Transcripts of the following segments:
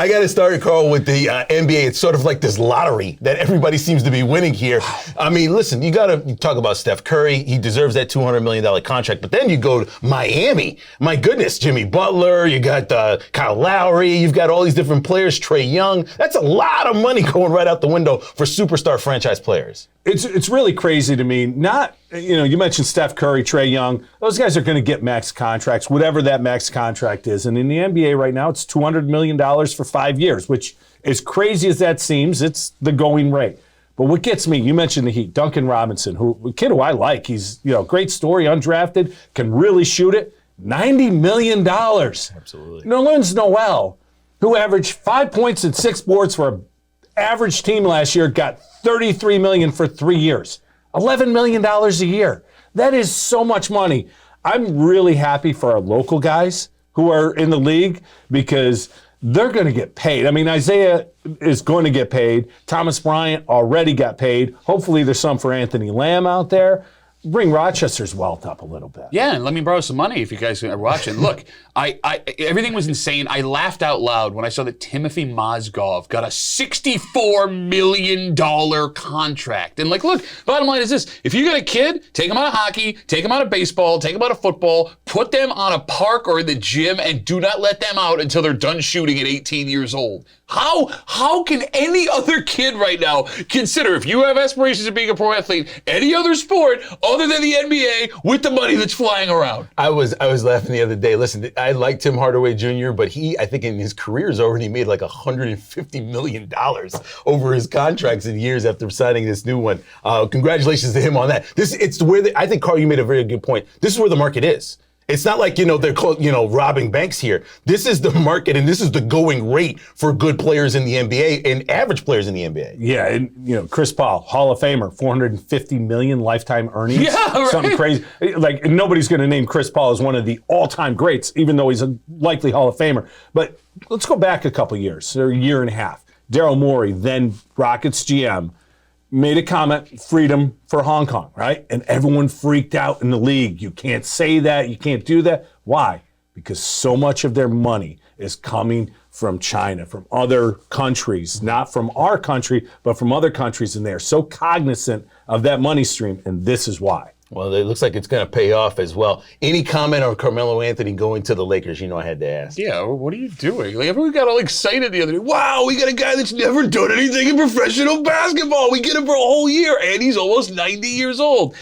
I got to start, Carl, with the NBA. It's sort of like this lottery that everybody seems to be winning here. I mean, listen, you got to talk about Steph Curry. He deserves that $200 million contract. But then you go to Miami. My goodness, Jimmy Butler. You got Kyle Lowry. You've got all these different players. Trae Young. That's a lot of money going right out the window for superstar franchise players. It's really crazy to me. You mentioned Steph Curry, Trae Young. Those guys are going to get max contracts, whatever that max contract is. And in the NBA right now, it's $200 million for 5 years, which, as crazy as that seems, it's the going rate. But what gets me, you mentioned the Heat, Duncan Robinson, a kid who I like. He's, great story, undrafted, can really shoot it. $90 million. Absolutely. Nerlens Noel, who averaged 5 points and 6 boards for an average team last year, got $33 million for 3 years. $11 million a year. That is so much money. I'm really happy for our local guys who are in the league because they're going to get paid. I mean, Isaiah is going to get paid. Thomas Bryant already got paid. Hopefully there's some for Anthony Lamb out there. Bring Rochester's wealth up a little bit. Yeah, and let me borrow some money if you guys are watching. Look, I everything was insane. I laughed out loud when I saw that Timothy Mozgov got a $64 million contract. And look, bottom line is this. If you got a kid, take him out of hockey, take him out of baseball, take him out of football, put them on a park or in the gym, and do not let them out until they're done shooting at 18 years old. How can any other kid right now consider, if you have aspirations of being a pro athlete, any other sport other than the NBA with the money that's flying around? I was laughing the other day. Listen, I like Tim Hardaway Jr., but I think in his career has already made like $150 million over his contracts in years after signing this new one. Congratulations to him on that. It's where I think, Carl, you made a very good point. This is where the market is. It's not like, they're robbing banks here. This is the market, and this is the going rate for good players in the NBA and average players in the NBA. Yeah, and Chris Paul, Hall of Famer, $450 million lifetime earnings. Yeah, right. Something crazy. Like, nobody's going to name Chris Paul as one of the all-time greats, even though he's a likely Hall of Famer. But let's go back a couple years, or a year and a half. Daryl Morey, then Rockets GM, made a comment, freedom for Hong Kong, right? And everyone freaked out in the league. You can't say that. You can't do that. Why? Because so much of their money is coming from China, from other countries, not from our country, but from other countries. And they're so cognizant of that money stream. And this is why. Well, it looks like it's going to pay off as well. Any comment on Carmelo Anthony going to the Lakers? I had to ask. Yeah, what are you doing? Everyone got all excited the other day. Wow, we got a guy that's never done anything in professional basketball. We get him for a whole year, and he's almost 90 years old.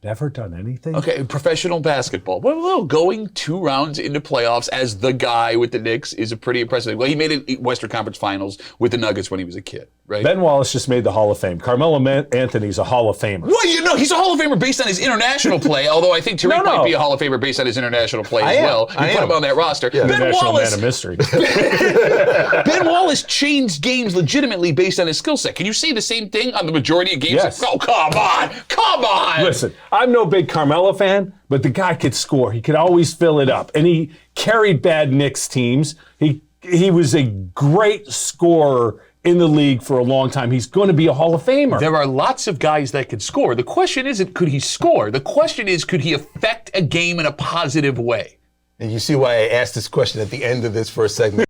Never done anything? Okay, professional basketball. Well, going 2 rounds into playoffs as the guy with the Knicks is a pretty impressive thing. Well, he made it Western Conference Finals with the Nuggets when he was a kid, right? Ben Wallace just made the Hall of Fame. Carmelo Anthony's a Hall of Famer. Well, he's a Hall of Famer based on his international play, although I think Tariq might be a Hall of Famer based on his international play as well. You put him on that roster. Yeah. Ben Wallace, man of mystery. Ben Wallace changed games legitimately based on his skill set. Can you say the same thing on the majority of games? Yes. Oh, come on. Listen, I'm no big Carmelo fan, but the guy could score. He could always fill it up. And he carried bad Knicks teams. He was a great scorer in the league for a long time. He's going to be a Hall of Famer. There are lots of guys that could score. The question isn't could he score. The question is could he affect a game in a positive way? And you see why I asked this question at the end of this first segment.